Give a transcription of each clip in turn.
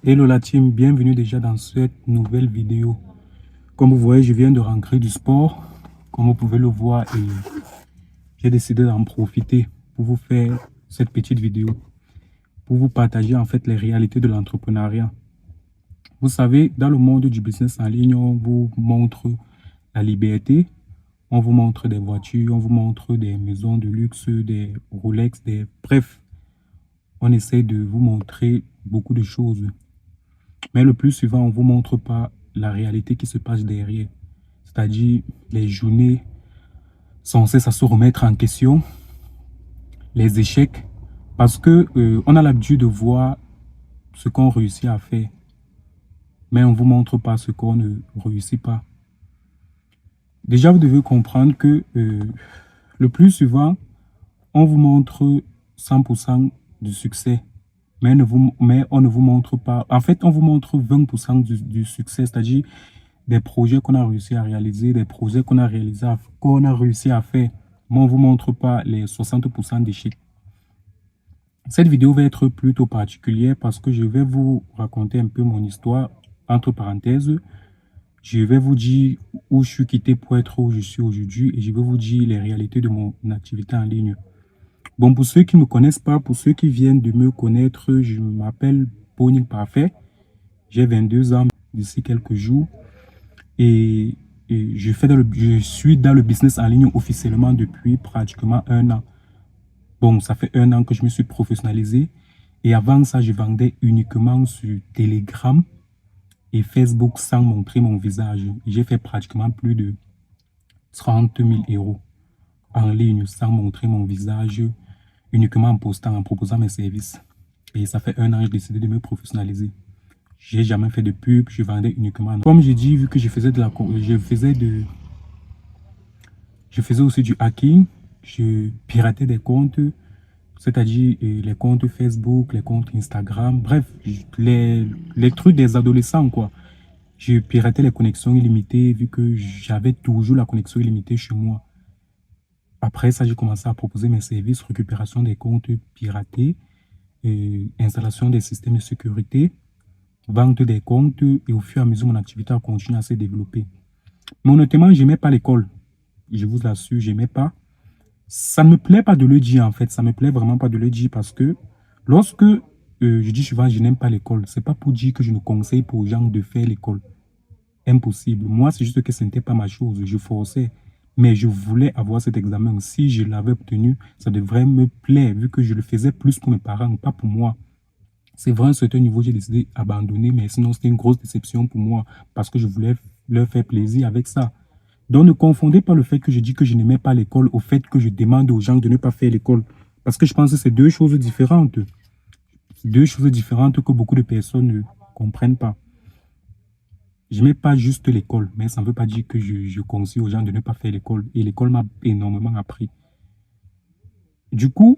Hello la team, bienvenue déjà dans cette nouvelle vidéo. Comme vous voyez, je viens de rentrer du sport. Comme vous pouvez le voir, et j'ai décidé d'en profiter pour vous faire cette petite vidéo, pour vous partager en fait les réalités de l'entrepreneuriat. Vous savez, dans le monde du business en ligne, on vous montre la liberté, on vous montre des voitures, on vous montre des maisons de luxe, des Rolex, bref, on essaie de vous montrer beaucoup de choses. Mais le plus souvent, on ne vous montre pas la réalité qui se passe derrière. C'est-à-dire les journées sans cesse à se remettre en question, les échecs, parce que on a l'habitude de voir ce qu'on réussit à faire, mais on ne vous montre pas ce qu'on ne réussit pas. Déjà, vous devez comprendre que le plus souvent, on vous montre 100% du succès, mais on ne vous montre pas. En fait, on vous montre 20% du succès, c'est-à-dire des projets qu'on a réussi à réaliser, des projets qu'on a réussi à faire, mais on ne vous montre pas les 60% d'échecs. Cette vidéo va être plutôt particulière parce que je vais vous raconter un peu mon histoire, entre parenthèses. Je vais vous dire où je suis quitté pour être où je suis aujourd'hui et je vais vous dire les réalités de mon activité en ligne. Bon, pour ceux qui ne me connaissent pas, pour ceux qui viennent de me connaître, je m'appelle Pony Parfait. J'ai 22 ans d'ici quelques jours et, je suis dans le business en ligne officiellement depuis pratiquement un an. Bon, ça fait un an que je me suis professionnalisé. Et avant ça, je vendais uniquement sur Telegram et Facebook sans montrer mon visage. J'ai fait pratiquement plus de 30 000 euros en ligne sans montrer mon visage, uniquement en postant, en proposant mes services. Et ça fait un an que j'ai décidé de me professionnaliser. J'ai jamais fait de pub, je vendais uniquement. Comme j'ai dit, vu que je faisais aussi du hacking, je piratais des comptes, c'est-à-dire les comptes Facebook, les comptes Instagram, bref, les trucs des adolescents, quoi. Je piratais les connexions illimitées vu que j'avais toujours la connexion illimitée chez moi. Après ça, j'ai commencé à proposer mes services, récupération des comptes piratés, installation des systèmes de sécurité, vente des comptes et au fur et à mesure, mon activité a continué à se développer. Mais honnêtement, je n'aimais pas l'école. Je vous assure, je n'aimais pas. Ça ne me plaît pas de le dire en fait, ça me plaît vraiment pas de le dire parce que lorsque je dis souvent je n'aime pas l'école, c'est pas pour dire que je ne conseille pas aux gens de faire l'école. Impossible. Moi, c'est juste que ce n'était pas ma chose. Je forçais, mais je voulais avoir cet examen. Si je l'avais obtenu, ça devrait me plaire vu que je le faisais plus pour mes parents, pas pour moi. C'est vrai, à un certain niveau, j'ai décidé d'abandonner, mais sinon, c'était une grosse déception pour moi parce que je voulais leur faire plaisir avec ça. Donc, ne confondez pas le fait que je dis que je n'aimais pas l'école au fait que je demande aux gens de ne pas faire l'école. Parce que je pense que c'est deux choses différentes. Deux choses différentes que beaucoup de personnes ne comprennent pas. Je n'aimais pas juste l'école, mais ça ne veut pas dire que je conseille aux gens de ne pas faire l'école. Et l'école m'a énormément appris. Du coup,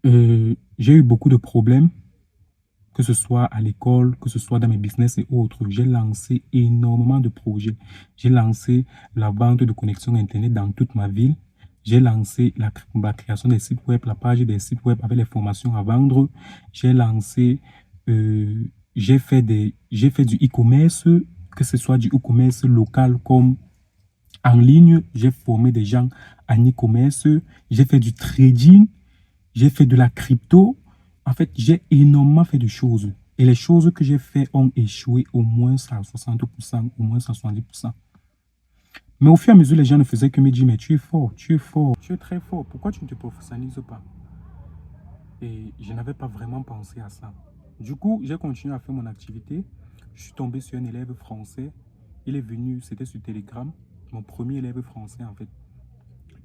j'ai eu beaucoup de problèmes, que ce soit à l'école, que ce soit dans mes business et autres. J'ai lancé énormément de projets. J'ai lancé la vente de connexion Internet dans toute ma ville. J'ai lancé la création des sites web, la page des sites web avec les formations à vendre. J'ai lancé, euh, j'ai fait du e-commerce, que ce soit du e-commerce local comme en ligne. J'ai formé des gens en e-commerce. J'ai fait du trading. J'ai fait de la crypto. En fait, j'ai énormément fait de choses. Et les choses que j'ai fait ont échoué au moins à 60%, au moins à 70%. Mais au fur et à mesure, les gens ne faisaient que me dire, mais tu es fort, tu es fort, tu es très fort. Pourquoi tu ne te professionnalises pas? Et je n'avais pas vraiment pensé à ça. Du coup, j'ai continué à faire mon activité. Je suis tombé sur un élève français. Il est venu, c'était sur Telegram, mon premier élève français en fait.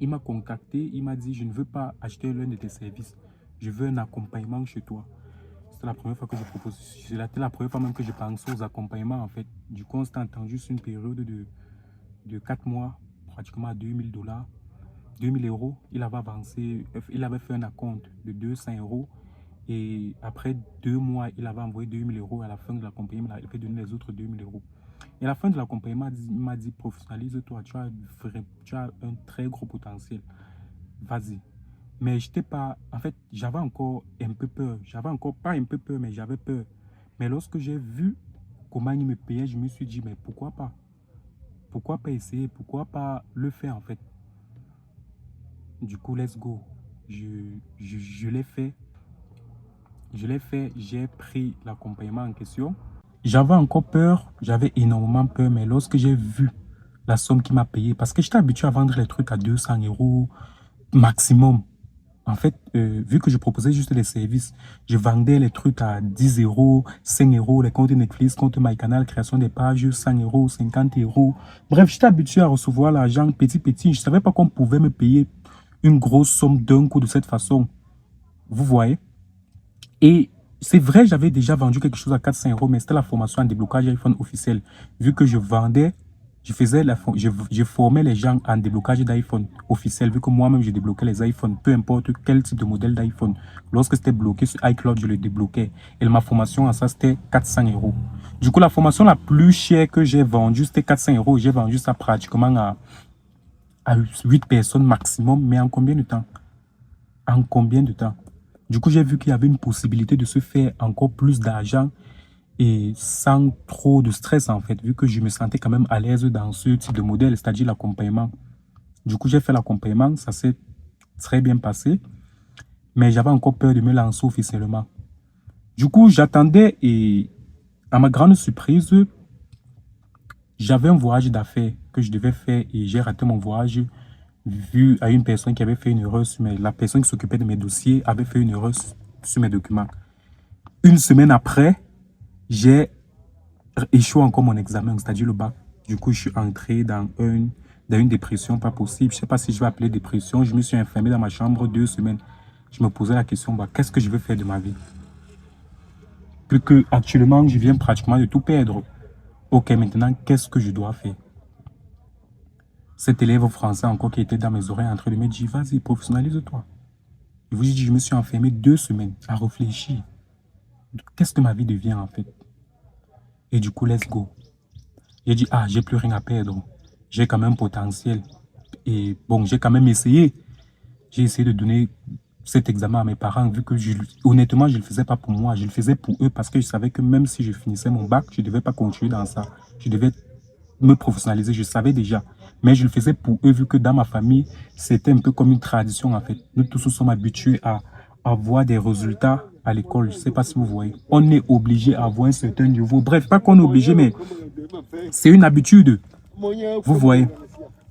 Il m'a contacté, il m'a dit, je ne veux pas acheter l'un de tes services. Je veux un accompagnement chez toi. C'était la première fois que je propose. C'était la première fois même que je pensais aux accompagnements en fait. Du coup, on s'était entendu sur une période de 4 mois, pratiquement à 2000 $, 2000 €. Il avait avancé, il avait fait un acompte de 200 euros. Et après 2 mois, il avait envoyé 2000 € à la fin de l'accompagnement. Il avait donné les autres 2000 €. Et à la fin de l'accompagnement, il m'a dit, professionnalise-toi, tu as un très gros potentiel. Vas-y. Mais j'étais pas, en fait, j'avais encore un peu peur. J'avais encore pas un peu peur, mais j'avais peur. Mais lorsque j'ai vu comment ils me payaient, je me suis dit, mais pourquoi pas? Pourquoi pas essayer? Pourquoi pas le faire en fait? Du coup, let's go. Je l'ai fait. Je l'ai fait, j'ai pris l'accompagnement en question. J'avais encore peur, j'avais énormément peur, mais lorsque j'ai vu la somme qu'il m'a payé, parce que j'étais habitué à vendre les trucs à 200 euros maximum. En fait, vu que je proposais juste des services, je vendais les trucs à 10 euros, 5 euros, les comptes Netflix, compte MyCanal, création des pages, 100 euros, 50 euros. Bref, j'étais habitué à recevoir l'argent petit, petit. Je ne savais pas qu'on pouvait me payer une grosse somme d'un coup de cette façon. Vous voyez? Et c'est vrai, j'avais déjà vendu quelque chose à 400 euros, mais c'était la formation en déblocage iPhone officiel. Vu que je vendais, je formais les gens en déblocage d'iPhone officiel, vu que moi-même, je débloquais les iPhones, peu importe quel type de modèle d'iPhone. Lorsque c'était bloqué sur iCloud, je le débloquais. Et ma formation en ça, c'était 400 euros. Du coup, la formation la plus chère que j'ai vendue, c'était 400 euros. J'ai vendu ça pratiquement à 8 personnes maximum. Mais en combien de temps? En combien de temps? Du coup, j'ai vu qu'il y avait une possibilité de se faire encore plus d'argent et sans trop de stress, en fait, vu que je me sentais quand même à l'aise dans ce type de modèle, c'est-à-dire l'accompagnement. Du coup, j'ai fait l'accompagnement, ça s'est très bien passé, mais j'avais encore peur de me lancer officiellement. Du coup, j'attendais et à ma grande surprise, j'avais un voyage d'affaires que je devais faire et j'ai raté mon voyage vu à une personne qui avait fait une erreur sur la personne qui s'occupait de mes dossiers avait fait une erreur sur mes documents. Une semaine après, j'ai échoué encore mon examen, c'est-à-dire le bac. Du coup, je suis entré dans une dépression pas possible. Je ne sais pas si je vais appeler dépression. Je me suis enfermé dans ma chambre 2 semaines. Je me posais la question, bah, qu'est-ce que je veux faire de ma vie? Plus que actuellement, je viens pratiquement de tout perdre. Ok, maintenant, qu'est-ce que je dois faire? Cet élève français encore qui était dans mes oreilles en train de me dire, vas-y, professionnalise-toi. Je vous dis, je me suis enfermé 2 semaines à réfléchir. Qu'est-ce que ma vie devient en fait? Et du coup, let's go. J'ai dit, ah, j'ai plus rien à perdre. J'ai quand même potentiel. Et bon, j'ai quand même essayé. J'ai essayé de donner cet examen à mes parents, vu que honnêtement, je ne le faisais pas pour moi. Je le faisais pour eux parce que je savais que même si je finissais mon bac, je ne devais pas continuer dans ça. Je devais me professionnaliser, je savais déjà. Mais je le faisais pour eux, vu que dans ma famille, c'était un peu comme une tradition en fait. Nous tous nous sommes habitués à avoir des résultats à l'école. Je ne sais pas si vous voyez. On est obligé à avoir un certain niveau. Bref, pas qu'on est obligé, mais c'est une habitude. Vous voyez.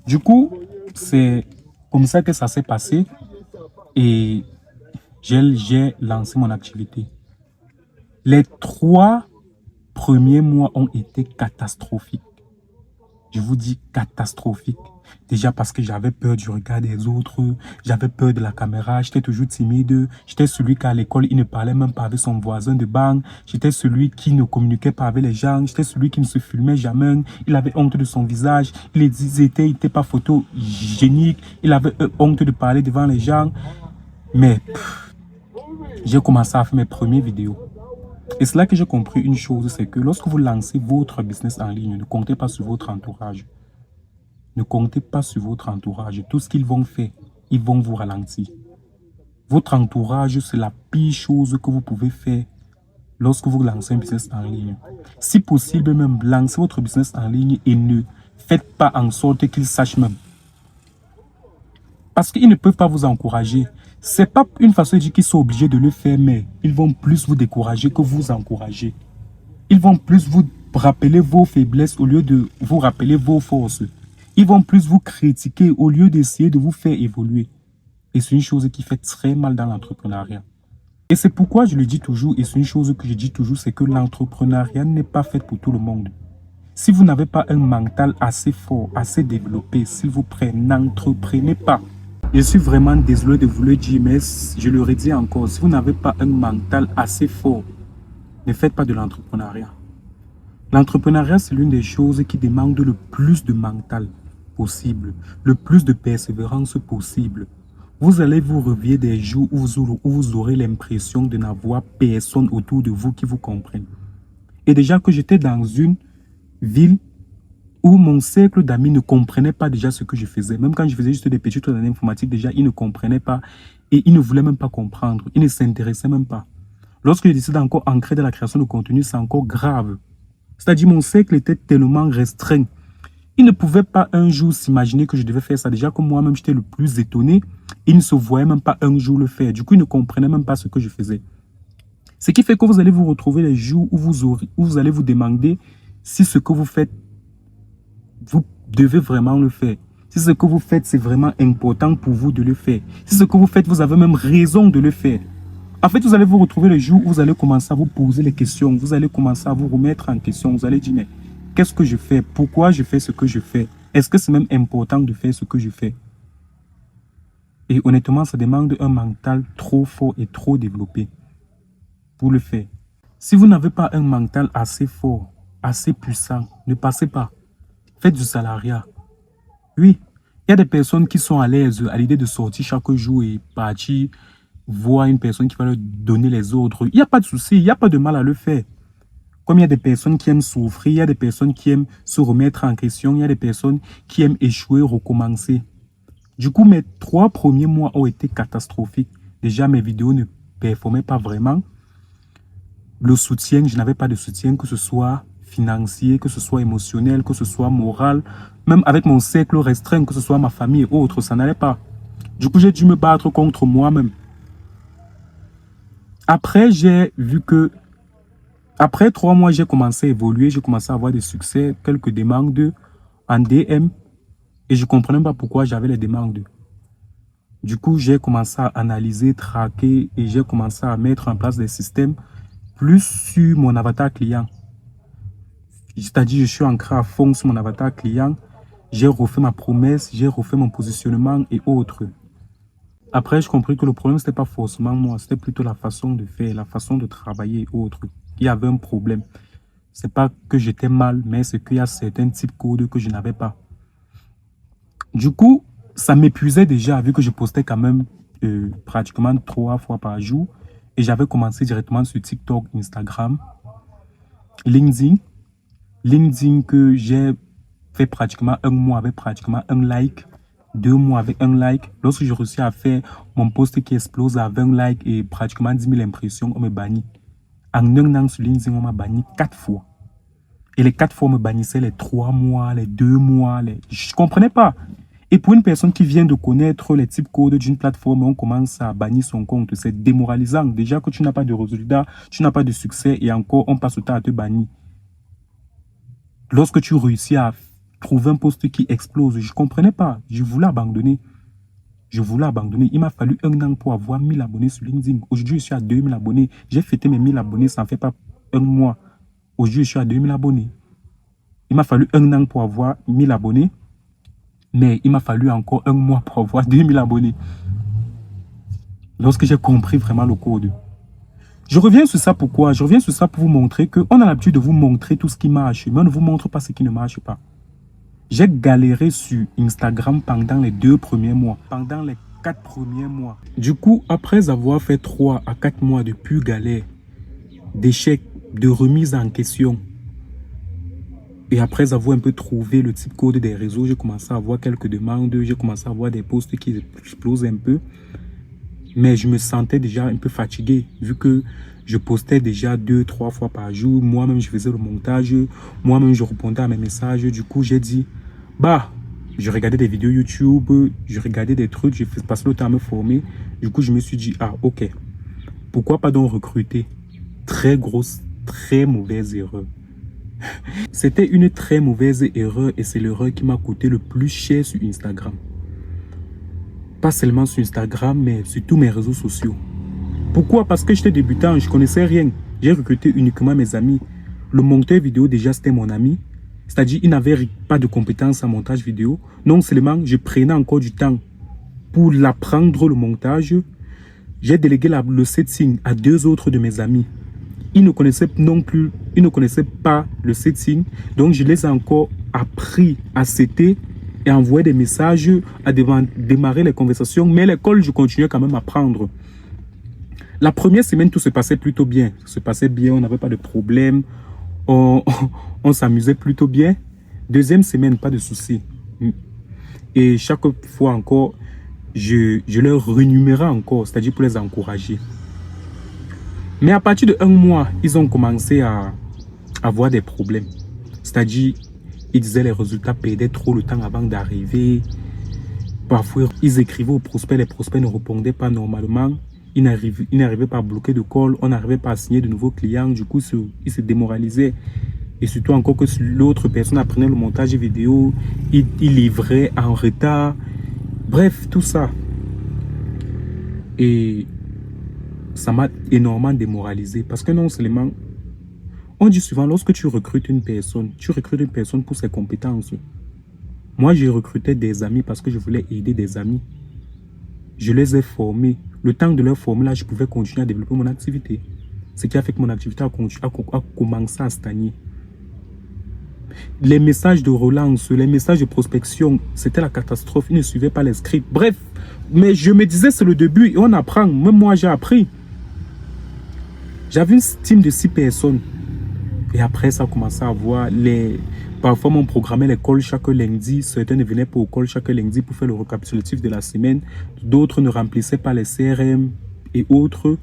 Du coup, c'est comme ça que ça s'est passé. Et j'ai lancé mon activité. Les 3 premiers mois ont été catastrophiques. Je vous dis catastrophique. Déjà parce que j'avais peur du regard des autres, j'avais peur de la caméra, j'étais toujours timide. J'étais celui qui à l'école, il ne parlait même pas avec son voisin de banc. J'étais celui qui ne communiquait pas avec les gens. J'étais celui qui ne se filmait jamais. Il avait honte de son visage. Il n'était pas photogénique. Il avait honte de parler devant les gens. Mais j'ai commencé à faire mes premières vidéos. Et c'est là que j'ai compris une chose, c'est que lorsque vous lancez votre business en ligne, ne comptez pas sur votre entourage. Ne comptez pas sur votre entourage. Tout ce qu'ils vont faire, ils vont vous ralentir. Votre entourage, c'est la pire chose que vous pouvez faire lorsque vous lancez un business en ligne. Si possible, même lancez votre business en ligne et ne faites pas en sorte qu'ils sachent même. Parce qu'ils ne peuvent pas vous encourager. C'est pas une façon de dire qu'ils sont obligés de le faire, mais ils vont plus vous décourager que vous encourager. Ils vont plus vous rappeler vos faiblesses au lieu de vous rappeler vos forces. Ils vont plus vous critiquer au lieu d'essayer de vous faire évoluer. Et c'est une chose qui fait très mal dans l'entrepreneuriat. Et c'est pourquoi je le dis toujours, et c'est une chose que je dis toujours, c'est que l'entrepreneuriat n'est pas fait pour tout le monde. Si vous n'avez pas un mental assez fort, assez développé, s'il vous plaît, n'entreprenez pas. Je suis vraiment désolé de vous le dire, mais je le redis encore, si vous n'avez pas un mental assez fort, ne faites pas de l'entrepreneuriat. L'entrepreneuriat, c'est l'une des choses qui demande le plus de mental possible, le plus de persévérance possible. Vous allez vous réveiller des jours où vous aurez l'impression de n'avoir personne autour de vous qui vous comprenne. Et déjà que j'étais dans une ville où mon cercle d'amis ne comprenait pas déjà ce que je faisais. Même quand je faisais juste des petits trucs dans l'informatique, déjà, ils ne comprenaient pas et ils ne voulaient même pas comprendre. Ils ne s'intéressaient même pas. Lorsque je décide encore ancrer dans la création de contenu, c'est encore grave. C'est-à-dire mon cercle était tellement restreint. Il ne pouvait pas un jour s'imaginer que je devais faire ça. Déjà que moi-même, j'étais le plus étonné. Il ne se voyait même pas un jour le faire. Du coup, il ne comprenait même pas ce que je faisais. Ce qui fait que vous allez vous retrouver les jours où vous allez vous demander si ce que vous faites, vous devez vraiment le faire. Si ce que vous faites, c'est vraiment important pour vous de le faire. Si ce que vous faites, vous avez même raison de le faire. En fait, vous allez vous retrouver le jour où vous allez commencer à vous poser les questions. Vous allez commencer à vous remettre en question. Vous allez dire, mais qu'est-ce que je fais? Pourquoi je fais ce que je fais? Est-ce que c'est même important de faire ce que je fais? Et honnêtement, ça demande un mental trop fort et trop développé pour le faire. Si vous n'avez pas un mental assez fort, assez puissant, ne passez pas. Faites du salariat. Oui, il y a des personnes qui sont à l'aise à l'idée de sortir chaque jour et partir voir une personne qui va leur donner les ordres. Il n'y a pas de souci, il n'y a pas de mal à le faire. Comme il y a des personnes qui aiment souffrir, il y a des personnes qui aiment se remettre en question, il y a des personnes qui aiment échouer, recommencer. Du coup, mes 3 premiers mois ont été catastrophiques. Déjà, mes vidéos ne performaient pas vraiment. Le soutien, je n'avais pas de soutien, que ce soit financier, que ce soit émotionnel, que ce soit moral. Même avec mon cercle restreint, que ce soit ma famille et autres, ça n'allait pas. Du coup, j'ai dû me battre contre moi-même. Après, j'ai vu que après 3 mois, j'ai commencé à évoluer, j'ai commencé à avoir des succès, quelques demandes en DM et je ne comprenais pas pourquoi j'avais les demandes. Du coup, j'ai commencé à analyser, traquer et j'ai commencé à mettre en place des systèmes plus sur mon avatar client. C'est-à-dire, je suis ancré à fond sur mon avatar client, j'ai refait ma promesse, j'ai refait mon positionnement et autres. Après, je compris que le problème, ce n'était pas forcément moi, c'était plutôt la façon de faire, la façon de travailler et autres. Il y avait un problème. Ce n'est pas que j'étais mal, mais c'est qu'il y a certains types de codes que je n'avais pas. Du coup, ça m'épuisait déjà, vu que je postais quand même pratiquement 3 fois par jour. Et j'avais commencé directement sur TikTok, Instagram, LinkedIn. LinkedIn que j'ai fait pratiquement 1 mois avec pratiquement 1 like. 2 mois avec 1 like. Lorsque j'ai réussi à faire mon post qui explose à 20 likes et pratiquement 10 000 impressions, on me bannit. En 1 an sur LinkedIn, on m'a banni 4 fois. Et les 4 fois, on me bannissait les 3 mois, les 2 mois. Je ne comprenais pas. Et pour une personne qui vient de connaître les types codes d'une plateforme, on commence à bannir son compte. C'est démoralisant. Déjà que tu n'as pas de résultats, tu n'as pas de succès et encore, on passe le temps à te bannir. Lorsque tu réussis à trouver un post qui explose, je ne comprenais pas. Je voulais abandonner. Je voulais abandonner. Il m'a fallu 1 an pour avoir 1000 abonnés sur LinkedIn. Aujourd'hui, je suis à 2000 abonnés. J'ai fêté mes 1000 abonnés, ça ne fait pas 1 mois. Aujourd'hui, je suis à 2000 abonnés. Il m'a fallu 1 an pour avoir 1000 abonnés. Mais il m'a fallu encore 1 mois pour avoir 2000 abonnés. Lorsque j'ai compris vraiment le code. Je reviens sur ça pourquoi? Je reviens sur ça pour vous montrer qu'on a l'habitude de vous montrer tout ce qui marche, mais on ne vous montre pas ce qui ne marche pas. J'ai galéré sur Instagram pendant les 2 premiers mois, pendant les 4 premiers mois. Du coup, après avoir fait 3 à 4 mois de pure galère, d'échecs, de remise en question, et après avoir un peu trouvé le type code des réseaux, j'ai commencé à avoir quelques demandes, j'ai commencé à avoir des posts qui explosent un peu. Mais je me sentais déjà un peu fatigué, vu que je postais déjà 2-3 fois par jour. Moi-même, je faisais le montage. Moi-même, je répondais à mes messages. Du coup, j'ai dit, bah, je regardais des vidéos YouTube, je regardais des trucs, je passais le temps à me former. Du coup, je me suis dit, ah, ok, pourquoi pas donc recruter? Très grosse, très mauvaise erreur. C'était une très mauvaise erreur et c'est l'erreur qui m'a coûté le plus cher sur Instagram. Pas seulement sur Instagram, mais sur tous mes réseaux sociaux. Pourquoi? Parce que j'étais débutant, je ne connaissais rien. J'ai recruté uniquement mes amis. Le monteur vidéo, déjà, c'était mon ami. C'est-à-dire, il n'avait pas de compétences en montage vidéo. Non seulement, je prenais encore du temps pour l'apprendre, le montage. J'ai délégué le setting à 2 autres de mes amis. Ils ne connaissaient non plus, ils ne connaissaient pas le setting. Donc, je les ai encore appris à setter et envoyer des messages, à démarrer les conversations. Mais l'école, je continuais quand même à apprendre. La première semaine, tout se passait plutôt bien. Ça se passait bien, on n'avait pas de problème. On s'amusait plutôt bien. Deuxième semaine, pas de soucis. Et chaque fois encore, je leur renumérais encore, c'est-à-dire pour les encourager. Mais à partir de 1 mois, ils ont commencé à avoir des problèmes. C'est-à-dire, ils disaient les résultats perdaient trop le temps avant d'arriver. Parfois, ils écrivaient aux prospects, les prospects ne répondaient pas normalement. Ils n'arrivaient pas à bloquer de call, on n'arrivait pas à signer de nouveaux clients. Du coup, ils se démoralisaient. Et surtout encore que l'autre personne apprenait le montage vidéo, il livrait en retard. Bref, tout ça. Et ça m'a énormément démoralisé. Parce que non seulement, on dit souvent, lorsque tu recrutes une personne pour ses compétences. Moi, j'ai recruté des amis parce que je voulais aider des amis. Je les ai formés. Le temps de leur former, là, je pouvais continuer à développer mon activité. Ce qui a fait que mon activité a commencé à stagner. Les messages de relance, les messages de prospection, c'était la catastrophe. Ils ne suivaient pas les scripts. Bref, mais je me disais, c'est le début et on apprend. Même moi, j'ai appris. J'avais une team de 6 personnes. Et après, ça a commencé à voir les... Parfois, on programmait les calls chaque lundi. Certains ne venaient pas au call chaque lundi pour faire le récapitulatif de la semaine. D'autres ne remplissaient pas les CRM et autres.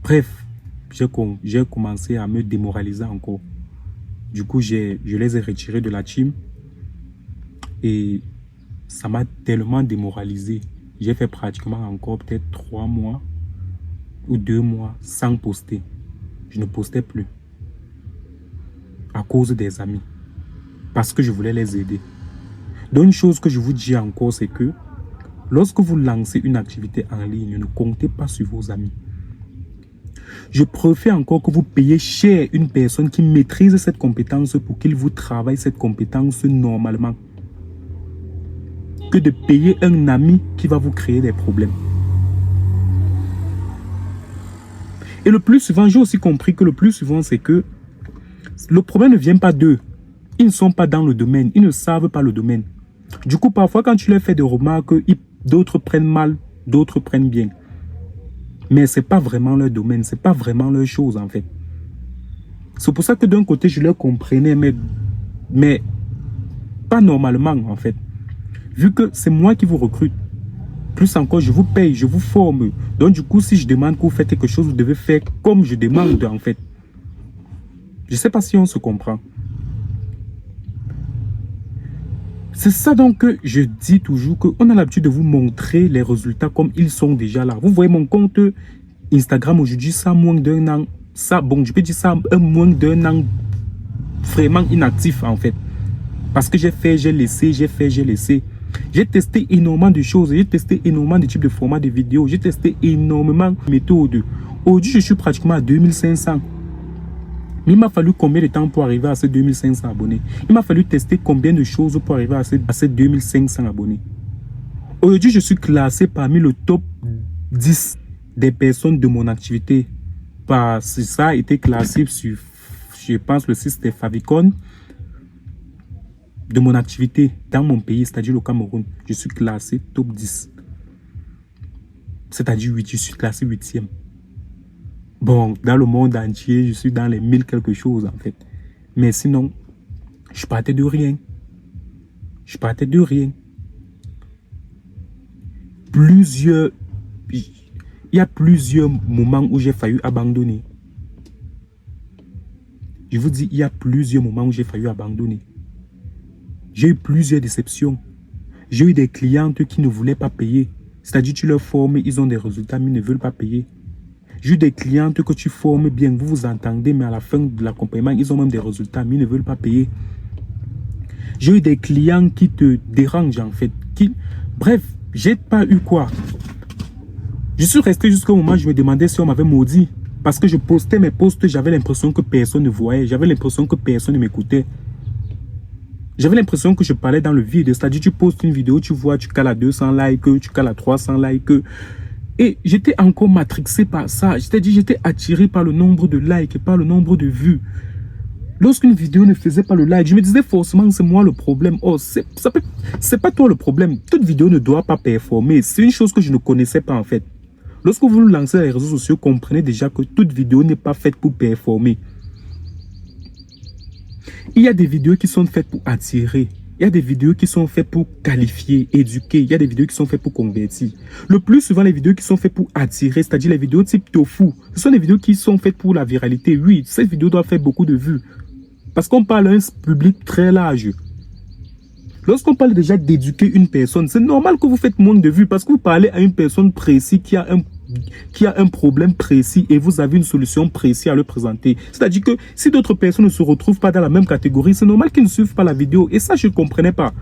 Bref, j'ai commencé à me démoraliser encore. Du coup, je les ai retirés de la team. Et ça m'a tellement démoralisé. J'ai fait pratiquement encore peut-être 3 mois ou 2 mois sans poster. Je ne postais plus. À cause des amis. Parce que je voulais les aider. Donc, une chose que je vous dis encore, c'est que lorsque vous lancez une activité en ligne, ne comptez pas sur vos amis. Je préfère encore que vous payiez cher une personne qui maîtrise cette compétence pour qu'il vous travaille cette compétence normalement, que de payer un ami qui va vous créer des problèmes. Et le plus souvent, j'ai aussi compris que le plus souvent, c'est que le problème ne vient pas d'eux. Ils ne sont pas dans le domaine. Ils ne savent pas le domaine. Du coup, parfois, quand tu leur fais des remarques, d'autres prennent mal, d'autres prennent bien. Mais ce n'est pas vraiment leur domaine. Ce n'est pas vraiment leur chose, en fait. C'est pour ça que d'un côté, je leur comprenais, mais pas normalement, en fait. Vu que c'est moi qui vous recrute. Plus encore, je vous paye, je vous forme. Donc, du coup, si je demande que vous faites quelque chose, vous devez faire comme je demande, en fait. Je ne sais pas si on se comprend. C'est ça donc que je dis toujours qu'on a l'habitude de vous montrer les résultats comme ils sont déjà là. Vous voyez mon compte Instagram aujourd'hui, ça a moins d'un an. Ça, bon, je peux dire ça moins d'un an vraiment inactif en fait. Parce que j'ai fait, j'ai laissé, j'ai fait, j'ai laissé. J'ai testé énormément de choses. J'ai testé énormément de types de formats de vidéos. J'ai testé énormément de méthodes. Aujourd'hui, je suis pratiquement à 2500. Mais il m'a fallu combien de temps pour arriver à ces 2500 abonnés? Il m'a fallu tester combien de choses pour arriver à ces 2500 abonnés? Aujourd'hui, je suis classé parmi le top 10 des personnes de mon activité. Parce que ça a été classé sur, je pense, le site de Favicon de mon activité dans mon pays, c'est-à-dire le Cameroun. Je suis classé top 10. C'est-à-dire 8, je suis classé 8e. Bon, dans le monde entier, je suis dans les 1000 quelque chose en fait. Mais sinon, je partais de rien. Je partais de rien. Il y a plusieurs moments où j'ai failli abandonner. Je vous dis, il y a plusieurs moments où j'ai failli abandonner. J'ai eu plusieurs déceptions. J'ai eu des clientes qui ne voulaient pas payer. C'est-à-dire, tu leur formes, ils ont des résultats, mais ils ne veulent pas payer. J'ai eu des clientes que tu formes bien, vous vous entendez, mais à la fin de l'accompagnement, ils ont même des résultats, mais ils ne veulent pas payer. J'ai eu des clients qui te dérangent en fait. Bref, j'ai pas eu quoi. Je suis resté jusqu'au moment où je me demandais si on m'avait maudit. Parce que je postais mes posts, j'avais l'impression que personne ne voyait. J'avais l'impression que personne ne m'écoutait. J'avais l'impression que je parlais dans le vide. C'est-à-dire, tu postes une vidéo, tu vois, tu cales à 200 likes, tu cales à 300 likes. Et j'étais encore matrixé par ça. C'est-à-dire, j'étais attiré par le nombre de likes, par le nombre de vues. Lorsqu'une vidéo ne faisait pas le like, je me disais forcément c'est moi le problème. Oh, c'est pas toi le problème. Toute vidéo ne doit pas performer. C'est une chose que je ne connaissais pas en fait. Lorsque vous lancez les réseaux sociaux, comprenez déjà que toute vidéo n'est pas faite pour performer. Il y a des vidéos qui sont faites pour attirer. Il y a des vidéos qui sont faites pour qualifier, éduquer. Il y a des vidéos qui sont faites pour convertir. Le plus souvent, les vidéos qui sont faites pour attirer, c'est-à-dire les vidéos type tofu, ce sont des vidéos qui sont faites pour la viralité. Oui, cette vidéo doit faire beaucoup de vues. Parce qu'on parle à un public très large. Lorsqu'on parle déjà d'éduquer une personne, c'est normal que vous faites moins de vues parce que vous parlez à une personne précise qui a un problème précis et vous avez une solution précise à le présenter. C'est-à-dire que si d'autres personnes ne se retrouvent pas dans la même catégorie, c'est normal qu'ils ne suivent pas la vidéo. Et ça, je ne comprenais pas.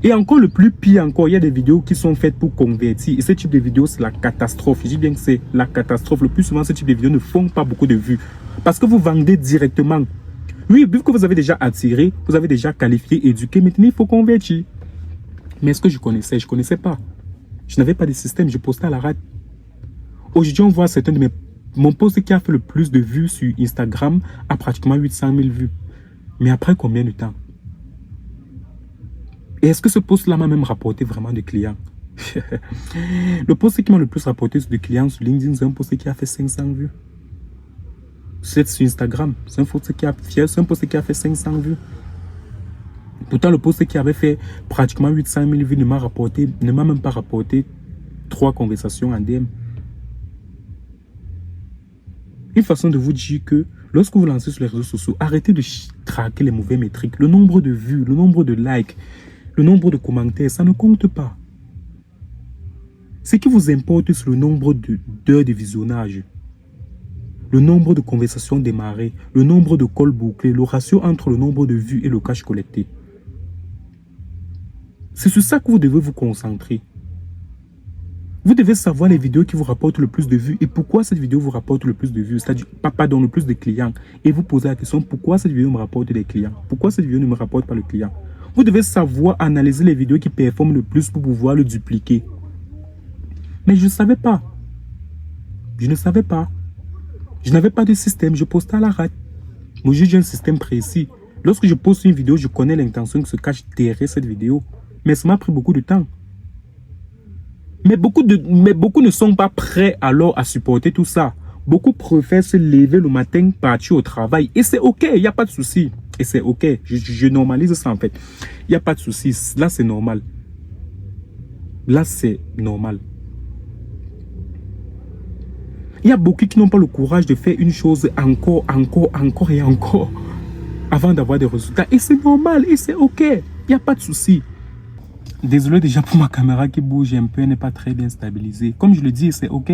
Et encore le plus pire encore, il y a des vidéos qui sont faites pour convertir. Et ce type de vidéo, c'est la catastrophe. Je dis bien que c'est la catastrophe. Le plus souvent, ce type de vidéos ne font pas beaucoup de vues. Parce que vous vendez directement. Oui, vu que vous avez déjà attiré, vous avez déjà qualifié, éduqué, maintenant il faut convertir. Mais est-ce que je connaissais? Je ne connaissais pas. Je n'avais pas de système, je postais à la rate. Aujourd'hui, on voit certains de mon post qui a fait le plus de vues sur Instagram a pratiquement 800 000 vues. Mais après combien de temps? Et est-ce que ce post-là m'a même rapporté vraiment de clients? Le post qui m'a le plus rapporté de clients sur LinkedIn, c'est un post qui a fait 500 vues. C'est sur Instagram, c'est un post qui a fait 500 vues. Pourtant, le post qui avait fait pratiquement 800 000 vues ne m'a même pas rapporté 3 conversations en DM. Une façon de vous dire que lorsque vous lancez sur les réseaux sociaux, arrêtez de traquer les mauvais métriques. Le nombre de vues, le nombre de likes, le nombre de commentaires, ça ne compte pas. Ce qui vous importe, c'est le nombre d'heures de visionnage. Le nombre de conversations démarrées, le nombre de calls bouclés, le ratio entre le nombre de vues et le cash collecté. C'est sur ça que vous devez vous concentrer. Vous devez savoir les vidéos qui vous rapportent le plus de vues et pourquoi cette vidéo vous rapporte le plus de vues, c'est-à-dire pas dans le plus de clients. Et vous posez la question, pourquoi cette vidéo me rapporte des clients? Pourquoi cette vidéo ne me rapporte pas le client? Vous devez savoir analyser les vidéos qui performent le plus pour pouvoir le dupliquer. Mais je ne savais pas. Je ne savais pas. Je n'avais pas de système, je postais à la rate. Moi, j'ai un système précis. Lorsque je poste une vidéo, je connais l'intention qui se cache derrière cette vidéo. Mais ça m'a pris beaucoup de temps. Mais beaucoup ne sont pas prêts alors à supporter tout ça. Beaucoup préfèrent se lever le matin, partir au travail. Et c'est OK, il n'y a pas de souci. Et c'est OK, je normalise ça en fait. Il n'y a pas de souci, là c'est normal. Là c'est normal. Il y a beaucoup qui n'ont pas le courage de faire une chose encore et encore avant d'avoir des résultats. Et c'est normal, et c'est OK. Il n'y a pas de souci. Désolé déjà pour ma caméra qui bouge un peu, elle n'est pas très bien stabilisée. Comme je le dis, c'est OK.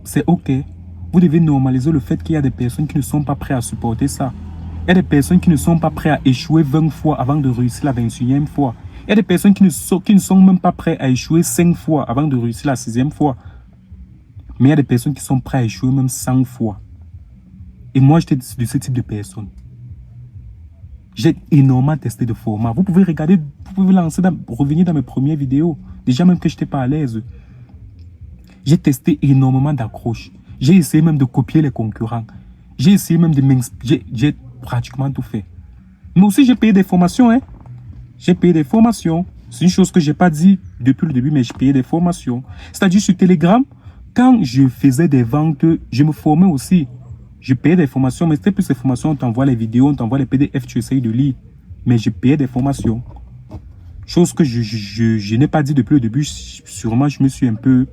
C'est OK. Vous devez normaliser le fait qu'il y a des personnes qui ne sont pas prêtes à supporter ça. Il y a des personnes qui ne sont pas prêtes à échouer 20 fois avant de réussir la 21e fois. Il y a des personnes qui ne sont même pas prêtes à échouer 5 fois avant de réussir la 6e fois. Mais il y a des personnes qui sont prêtes à échouer même 100 fois. Et moi, j'étais de ce type de personnes. J'ai énormément testé de formats. Vous pouvez regarder, vous pouvez revenir dans mes premières vidéos. Déjà même que je n'étais pas à l'aise. J'ai testé énormément d'accroches. J'ai essayé même de copier les concurrents. J'ai essayé même de m'inspirer. J'ai pratiquement tout fait. Mais aussi, j'ai payé des formations. Hein. J'ai payé des formations. C'est une chose que je n'ai pas dit depuis le début, mais j'ai payé des formations. C'est-à-dire sur Telegram, quand je faisais des ventes, je me formais aussi. Je payais des formations, mais c'était plus ces formations, on t'envoie les vidéos, on t'envoie les PDF, tu essayes de lire. Mais je payais des formations. Chose que je n'ai pas dit depuis le début, sûrement je me suis un peu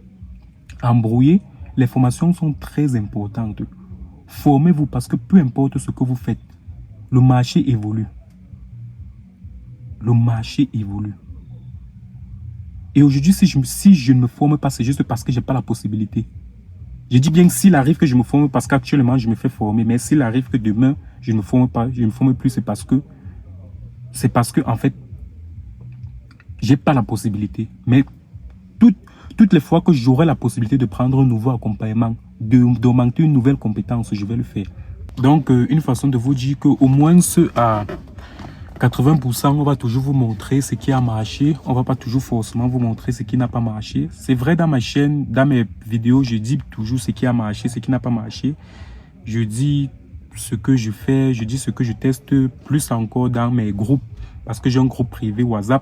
embrouillé. Les formations sont très importantes. Formez-vous parce que peu importe ce que vous faites, le marché évolue. Le marché évolue. Et aujourd'hui, si je ne me forme pas, c'est juste parce que je n'ai pas la possibilité. Je dis bien que s'il arrive que je me forme parce qu'actuellement, je me fais former. Mais s'il arrive que demain, je ne me forme pas, je ne me forme plus, c'est parce que, en fait, j'ai pas la possibilité. Mais toutes les fois que j'aurai la possibilité de prendre un nouveau accompagnement, d'augmenter une nouvelle compétence, je vais le faire. Donc, une façon de vous dire qu'au moins à 80%, on va toujours vous montrer ce qui a marché. On ne va pas toujours forcément vous montrer ce qui n'a pas marché. C'est vrai dans ma chaîne, dans mes vidéos, je dis toujours ce qui a marché, ce qui n'a pas marché. Je dis ce que je fais, je dis ce que je teste, plus encore dans mes groupes. Parce que j'ai un groupe privé WhatsApp.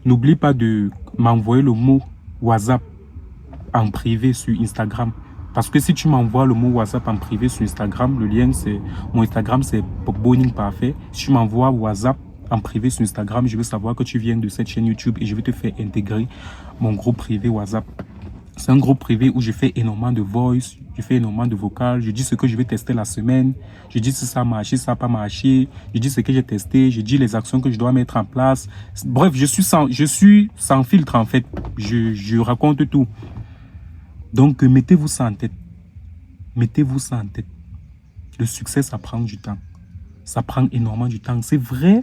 N'oublie pas de m'envoyer le mot WhatsApp en privé sur Instagram. Parce que si tu m'envoies le mot WhatsApp en privé sur Instagram, le lien c'est... Mon Instagram c'est Boning Parfait. Si tu m'envoies WhatsApp en privé sur Instagram, je veux savoir que tu viens de cette chaîne YouTube et je vais te faire intégrer mon groupe privé WhatsApp. C'est un groupe privé où je fais énormément de voice, je fais énormément de vocal, je dis ce que je vais tester la semaine, je dis si ça a marché, si ça n'a pas marché, je dis ce que j'ai testé, je dis les actions que je dois mettre en place. Bref, je suis sans filtre en fait, je raconte tout. Donc mettez-vous ça en tête, mettez-vous ça en tête. Le succès, ça prend du temps, ça prend énormément du temps. C'est vrai.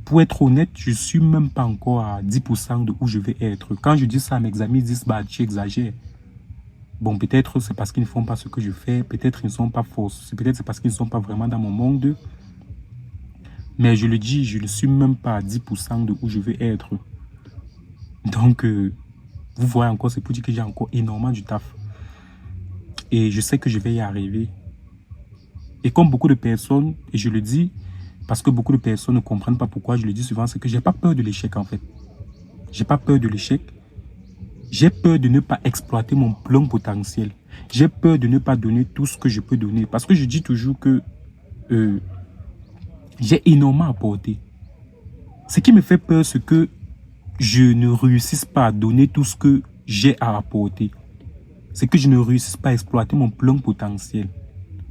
Pour être honnête, je ne suis même pas encore à 10% de où je vais être. Quand je dis ça à mes amis, ils disent, bah, tu exagères. Bon, peut-être c'est parce qu'ils ne font pas ce que je fais. Peut-être ils ne sont pas forts. Peut-être c'est parce qu'ils ne sont pas vraiment dans mon monde. Mais je le dis, je ne suis même pas à 10% de où je vais être. Donc, vous voyez encore, c'est pour dire que j'ai encore énormément du taf. Et je sais que je vais y arriver. Et comme beaucoup de personnes, et je le dis, parce que beaucoup de personnes ne comprennent pas pourquoi je le dis souvent, c'est que j'ai pas peur de l'échec en fait. J'ai pas peur de l'échec. J'ai peur de ne pas exploiter mon plein potentiel. J'ai peur de ne pas donner tout ce que je peux donner. Parce que je dis toujours que j'ai énormément à apporter. Ce qui me fait peur, c'est que je ne réussisse pas à donner tout ce que j'ai à apporter. C'est que je ne réussisse pas à exploiter mon plein potentiel.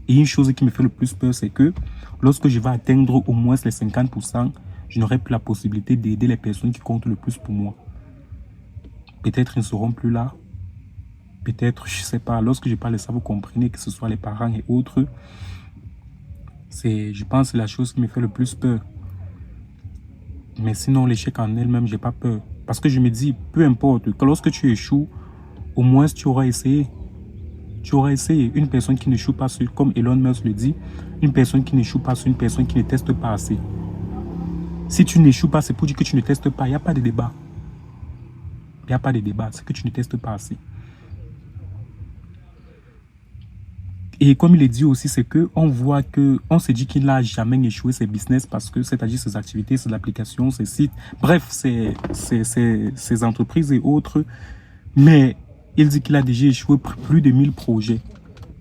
Et une chose qui me fait le plus peur, c'est que lorsque je vais atteindre au moins les 50%, je n'aurai plus la possibilité d'aider les personnes qui comptent le plus pour moi. Peut-être ils ne seront plus là. Peut-être, je ne sais pas. Lorsque je parle de ça, vous comprenez que ce soit les parents et autres. Je pense que c'est la chose qui me fait le plus peur. Mais sinon, l'échec en elle-même, je n'ai pas peur. Parce que je me dis, peu importe, que lorsque tu échoues, au moins tu auras essayé. Tu auras essayé. Une personne qui n'échoue pas sur, comme Elon Musk le dit, une personne qui n'échoue pas sur une personne qui ne teste pas assez. Si tu n'échoues pas, c'est pour dire que tu ne testes pas. Il n'y a pas de débat. Il n'y a pas de débat. C'est que tu ne testes pas assez. Et comme il est dit aussi, c'est qu'on voit que on se dit qu'il n'a jamais échoué ses business parce que, c'est-à-dire ses activités, ses applications, ses sites, bref, ses entreprises et autres. Mais il dit qu'il a déjà échoué plus de 1000 projets.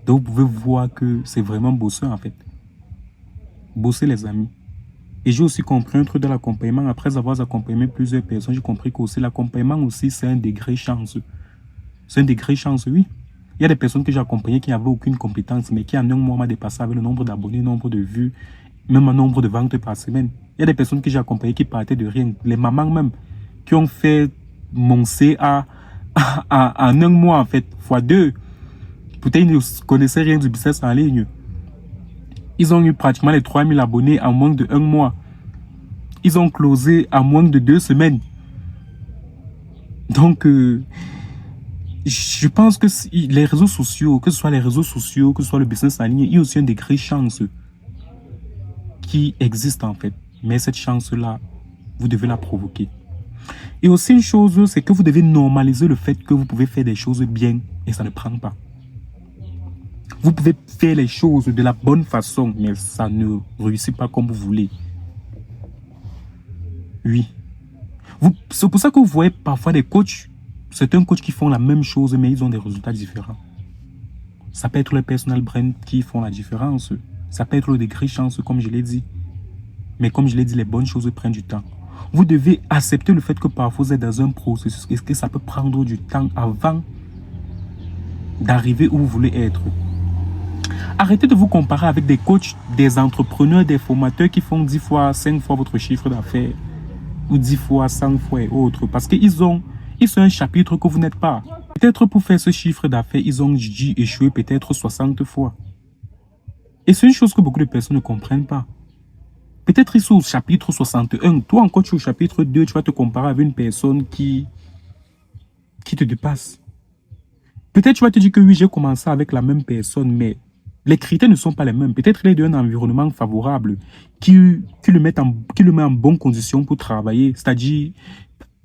Donc, vous pouvez voir que c'est vraiment bosser en fait. Bosser les amis. Et j'ai aussi compris un truc de l'accompagnement. Après avoir accompagné plusieurs personnes, j'ai compris que l'accompagnement aussi, c'est un degré chance. C'est un degré chance, oui. Il y a des personnes que j'ai accompagnées qui n'avaient aucune compétence, mais qui en un mois m'a dépassé avec le nombre d'abonnés, le nombre de vues, même un nombre de ventes par semaine. Il y a des personnes que j'ai accompagnées qui partaient de rien. Les mamans même, qui ont fait mon CA en un mois, en fait, fois 2. Peut-être ils ne connaissaient rien du business en ligne. Ils ont eu pratiquement les 3000 abonnés en moins de 1 mois. Ils ont closé en moins de 2 semaines. Donc, je pense que les réseaux sociaux, que ce soit les réseaux sociaux, que ce soit le business en ligne, il y a aussi un degré chance qui existe en fait. Mais cette chance-là, vous devez la provoquer. Et aussi une chose, c'est que vous devez normaliser le fait que vous pouvez faire des choses bien et ça ne prend pas. Vous pouvez faire les choses de la bonne façon, mais ça ne réussit pas comme vous voulez. Oui. C'est pour ça que vous voyez parfois des coachs. Certains coachs qui font la même chose, mais ils ont des résultats différents. Ça peut être les personal brands qui font la différence. Ça peut être le degré chance, comme je l'ai dit. Mais comme je l'ai dit, les bonnes choses prennent du temps. Vous devez accepter le fait que parfois vous êtes dans un processus et que ça peut prendre du temps avant d'arriver où vous voulez être. Arrêtez de vous comparer avec des coachs, des entrepreneurs, des formateurs qui font 10 fois, 5 fois votre chiffre d'affaires. Ou 10 fois, 100 fois et autres. Parce qu'ils sont un chapitre que vous n'êtes pas. Peut-être pour faire ce chiffre d'affaires, ils ont dû échouer peut-être 60 fois. Et c'est une chose que beaucoup de personnes ne comprennent pas. Peut-être ils sont au chapitre 61. Toi encore tu es au chapitre 2, tu vas te comparer avec une personne qui te dépasse. Peut-être tu vas te dire que oui, j'ai commencé avec la même personne, mais les critères ne sont pas les mêmes. Peut-être qu'il est d'un environnement favorable qui le met en bonne condition pour travailler, c'est-à-dire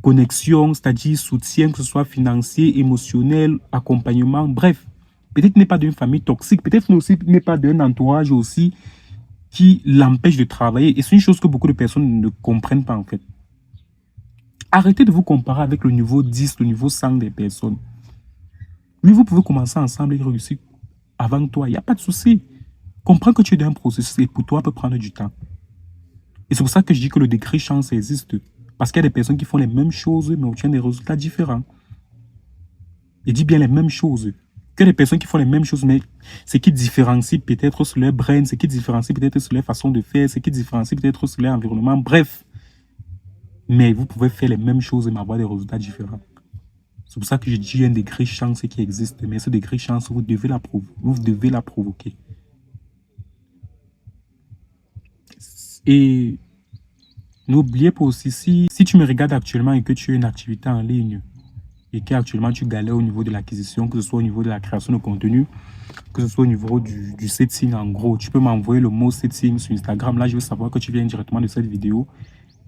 connexion, c'est-à-dire soutien, que ce soit financier, émotionnel, accompagnement, bref. Peut-être qu'il n'est pas d'une famille toxique, peut-être qu'il n'est pas d'un entourage aussi qui l'empêche de travailler. Et c'est une chose que beaucoup de personnes ne comprennent pas en fait. Arrêtez de vous comparer avec le niveau 10, le niveau 100 des personnes. Oui, vous pouvez commencer ensemble et réussir avant toi, il n'y a pas de souci. Comprends que tu es dans un processus et pour toi, ça peut prendre du temps. Et c'est pour ça que je dis que le degré chance existe. Parce qu'il y a des personnes qui font les mêmes choses, mais obtiennent des résultats différents. Je dis bien les mêmes choses. Que des personnes qui font les mêmes choses, mais ce qui différencie peut-être sur leur brain, ce qui différencie peut-être sur leur façon de faire, ce qui différencie peut-être sur leur environnement, bref. Mais vous pouvez faire les mêmes choses et avoir des résultats différents. C'est pour ça que je dis qu'il y a un degré chance qui existe. Mais ce degré chance, vous devez la provoquer. Et n'oubliez pas aussi, si tu me regardes actuellement et que tu as une activité en ligne et qu'actuellement tu galères au niveau de l'acquisition, que ce soit au niveau de la création de contenu, que ce soit au niveau du setting en gros, tu peux m'envoyer le mot setting sur Instagram. Là, je veux savoir que tu viens directement de cette vidéo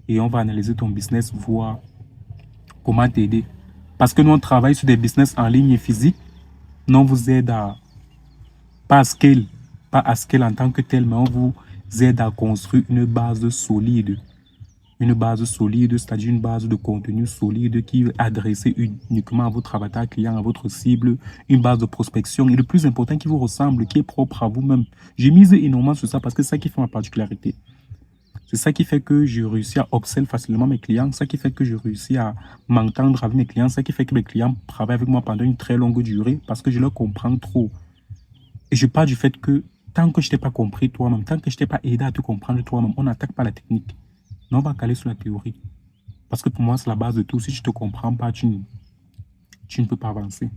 et on va analyser ton business, voir comment t'aider. Parce que nous, on travaille sur des business en ligne et physique. Nous, on vous aide à, pas à scale en tant que tel, mais on vous aide à construire une base solide. Une base solide, c'est-à-dire une base de contenu solide qui est adressée uniquement à votre avatar client, à votre cible, une base de prospection et le plus important qui vous ressemble, qui est propre à vous-même. J'ai misé énormément sur ça parce que c'est ça qui fait ma particularité. C'est ça qui fait que je réussis à upsell facilement mes clients, c'est ça qui fait que je réussis à m'entendre avec mes clients, c'est ça qui fait que mes clients travaillent avec moi pendant une très longue durée parce que je leur comprends trop. Et je pars du fait que tant que je t'ai pas compris toi-même, tant que je t'ai pas aidé à te comprendre toi-même, on n'attaque pas la technique. Non, on va caler sur la théorie. Parce que pour moi, c'est la base de tout. Si tu ne te comprends pas, tu ne peux pas avancer.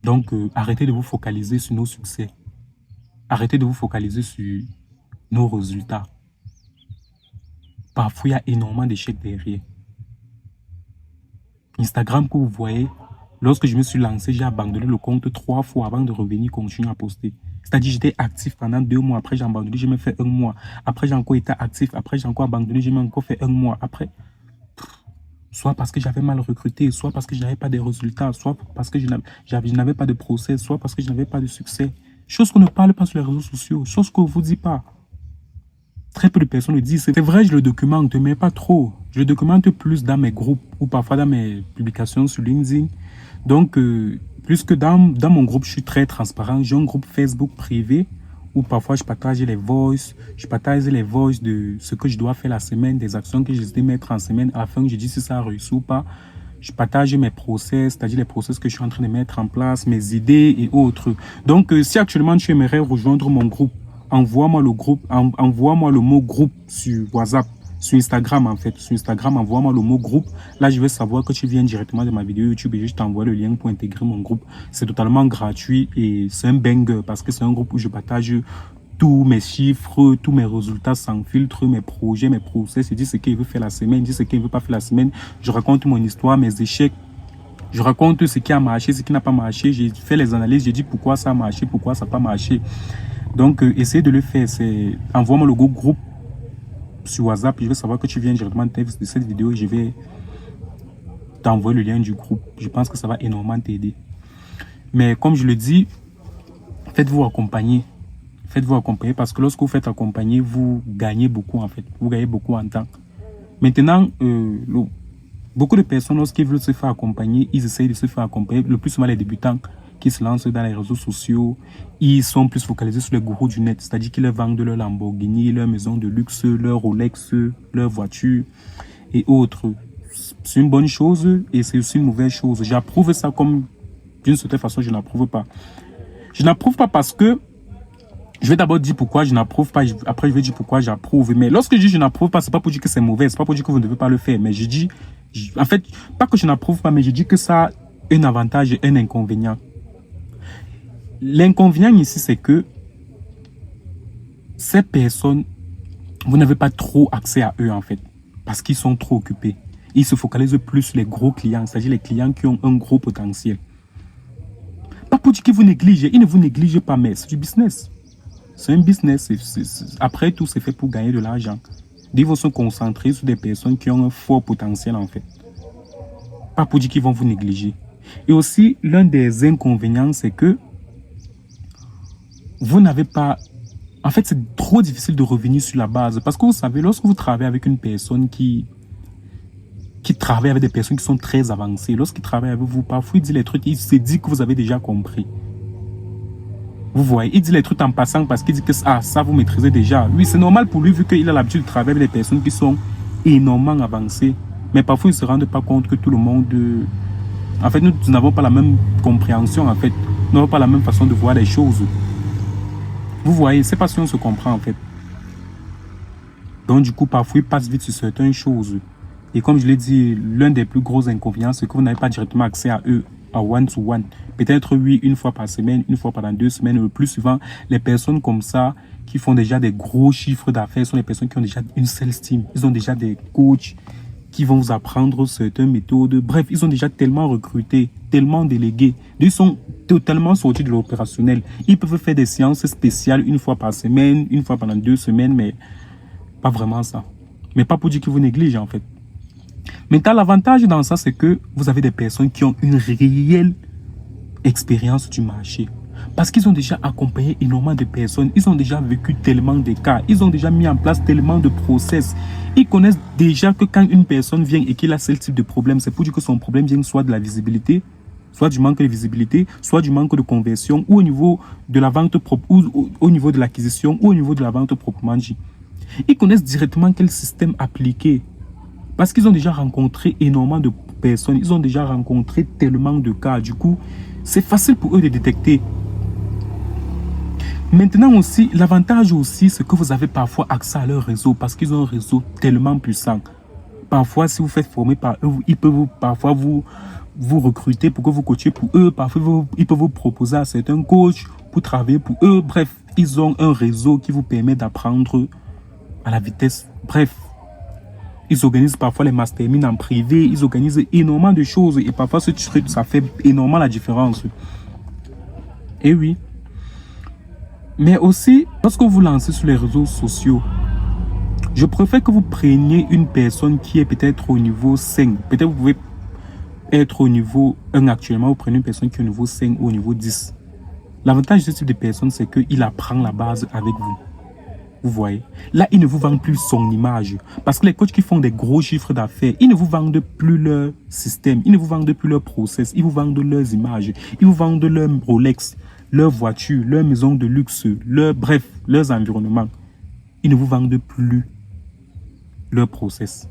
Donc, arrêtez de vous focaliser sur nos succès. Arrêtez de vous focaliser sur nos résultats. Parfois, il y a énormément d'échecs derrière. Instagram que vous voyez, lorsque je me suis lancé, j'ai abandonné le compte 3 fois avant de revenir continuer à poster. C'est-à-dire j'étais actif pendant 2 mois, après j'ai abandonné, j'ai même fait 1 mois. Après j'ai encore été actif, après j'ai encore abandonné, j'ai même encore fait 1 mois. Après, soit parce que j'avais mal recruté, soit parce que je n'avais pas de résultats, soit parce que je n'avais pas de process, soit parce que je n'avais pas de succès. Chose qu'on ne parle pas sur les réseaux sociaux, chose qu'on ne vous dit pas. Très peu de personnes le disent. C'est vrai, je le documente, mais pas trop. Je le documente plus dans mes groupes ou parfois dans mes publications sur LinkedIn. Donc, plus que dans mon groupe, je suis très transparent. J'ai un groupe Facebook privé où parfois je partage les voices. Je partage les voices de ce que je dois faire la semaine, des actions que je dois mettre en semaine afin que je dise si ça a réussi ou pas. Je partage mes process, c'est-à-dire les process que je suis en train de mettre en place, mes idées et autres. Donc, si actuellement tu aimerais rejoindre mon groupe, envoie-moi le mot groupe sur WhatsApp, sur Instagram en fait. Sur Instagram, envoie-moi le mot groupe. Là, je vais savoir que tu viens directement de ma vidéo YouTube et je t'envoie le lien pour intégrer mon groupe. C'est totalement gratuit et c'est un banger parce que c'est un groupe où je partage tous mes chiffres, tous mes résultats sans filtre, mes projets, mes process. Je dis ce qu'il veut faire la semaine, je dis ce qu'il ne veut pas faire la semaine. Je raconte mon histoire, mes échecs. Je raconte ce qui a marché, ce qui n'a pas marché. J'ai fait les analyses, j'ai dit pourquoi ça a marché, pourquoi ça n'a pas marché. Donc, essayez de le faire. Envoie-moi le groupe sur WhatsApp. Je vais savoir que tu viens directement de cette vidéo et je vais t'envoyer le lien du groupe. Je pense que ça va énormément t'aider. Mais comme je le dis, faites-vous accompagner. Faites-vous accompagner parce que lorsque vous faites accompagner, vous gagnez beaucoup en fait. Vous gagnez beaucoup en temps. Maintenant, beaucoup de personnes, lorsqu'ils veulent se faire accompagner, ils essayent de se faire accompagner. Le plus souvent, les débutants qui se lancent dans les réseaux sociaux, ils sont plus focalisés sur les gourous du net. C'est-à-dire qu'ils leur vendent leur Lamborghini, leur maison de luxe, leur Rolex, leur voiture et autres. C'est une bonne chose et c'est aussi une mauvaise chose. J'approuve ça comme d'une certaine façon, je n'approuve pas. Je n'approuve pas parce que je vais d'abord dire pourquoi je n'approuve pas, après je vais dire pourquoi j'approuve. Mais lorsque je dis je n'approuve pas, c'est pas pour dire que c'est mauvais, c'est pas pour dire que vous ne devez pas le faire. Mais je dis, en fait, pas que je n'approuve pas, mais je dis que ça a un avantage et un inconvénient. L'inconvénient ici, c'est que ces personnes, vous n'avez pas trop accès à eux en fait, parce qu'ils sont trop occupés. Ils se focalisent plus sur les gros clients, c'est-à-dire les clients qui ont un gros potentiel. Pas pour dire qu'ils vous négligent, ils ne vous négligent pas, mais c'est du business. C'est un business. Après tout, c'est fait pour gagner de l'argent. Ils vont se concentrer sur des personnes qui ont un fort potentiel en fait. Pas pour dire qu'ils vont vous négliger. Et aussi, l'un des inconvénients, c'est que vous n'avez pas... En fait, c'est trop difficile de revenir sur la base. Parce que vous savez, lorsque vous travaillez avec une personne qui travaille avec des personnes qui sont très avancées, lorsqu'il travaille avec vous, parfois il dit les trucs, il se dit que vous avez déjà compris. Vous voyez, il dit les trucs en passant parce qu'il dit que ça vous maîtrisez déjà. Oui, c'est normal pour lui vu qu'il a l'habitude de travailler avec des personnes qui sont énormément avancées. Mais parfois, il ne se rend pas compte que tout le monde... En fait, nous n'avons pas la même compréhension, en fait. Nous n'avons pas la même façon de voir les choses. Vous voyez, c'est pas si on se comprend, en fait. Donc, du coup, parfois, il passe vite sur certaines choses. Et comme je l'ai dit, l'un des plus gros inconvénients, c'est que vous n'avez pas directement accès à eux, à one-to-one. Peut-être, oui, une fois par semaine, une fois pendant 2 semaines, le plus souvent, les personnes comme ça, qui font déjà des gros chiffres d'affaires, sont les personnes qui ont déjà une sales team. Ils ont déjà des coachs qui vont vous apprendre certaines méthodes. Bref, ils ont déjà tellement recruté, tellement délégué. Ils sont totalement sortis de l'opérationnel. Ils peuvent faire des séances spéciales une fois par semaine, une fois pendant 2 semaines, mais pas vraiment ça. Mais pas pour dire que vous négligez, en fait. Maintenant, l'avantage dans ça, c'est que vous avez des personnes qui ont une réelle expérience du marché. Parce qu'ils ont déjà accompagné énormément de personnes. Ils ont déjà vécu tellement de cas. Ils ont déjà mis en place tellement de process. Ils connaissent déjà que quand une personne vient et qu'il a ce type de problème, c'est pour dire que son problème vient soit de la visibilité, soit du manque de visibilité, soit du manque de conversion, ou au niveau de la vente propre, ou au niveau de l'acquisition, ou au niveau de la vente proprement dit. Ils connaissent directement quel système appliquer. Parce qu'ils ont déjà rencontré énormément de personnes. Ils ont déjà rencontré tellement de cas. Du coup, c'est facile pour eux de détecter. Maintenant aussi, l'avantage aussi, c'est que vous avez parfois accès à leur réseau parce qu'ils ont un réseau tellement puissant. Parfois, si vous faites former par eux, ils peuvent parfois vous recruter pour que vous coachiez pour eux. Parfois, ils peuvent vous proposer à certains coachs pour travailler pour eux. Bref, ils ont un réseau qui vous permet d'apprendre à la vitesse. Bref, ils organisent parfois les masterminds en privé. Ils organisent énormément de choses. Et parfois, ce truc, ça fait énormément la différence. Et oui. Mais aussi, lorsque vous lancez sur les réseaux sociaux, je préfère que vous preniez une personne qui est peut-être au niveau 5. Peut-être vous pouvez être au niveau 1 actuellement. Vous prenez une personne qui est au niveau 5 ou au niveau 10. L'avantage de ce type de personne, c'est qu'il apprend la base avec vous. Vous voyez. Là, il ne vous vend plus son image. Parce que les coachs qui font des gros chiffres d'affaires, ils ne vous vendent plus leur système. Ils ne vous vendent plus leur process. Ils vous vendent leurs images. Ils vous vendent leur Rolex, leur voiture, leur maison de luxe, bref, leurs environnements. Ils ne vous vendent plus leur process.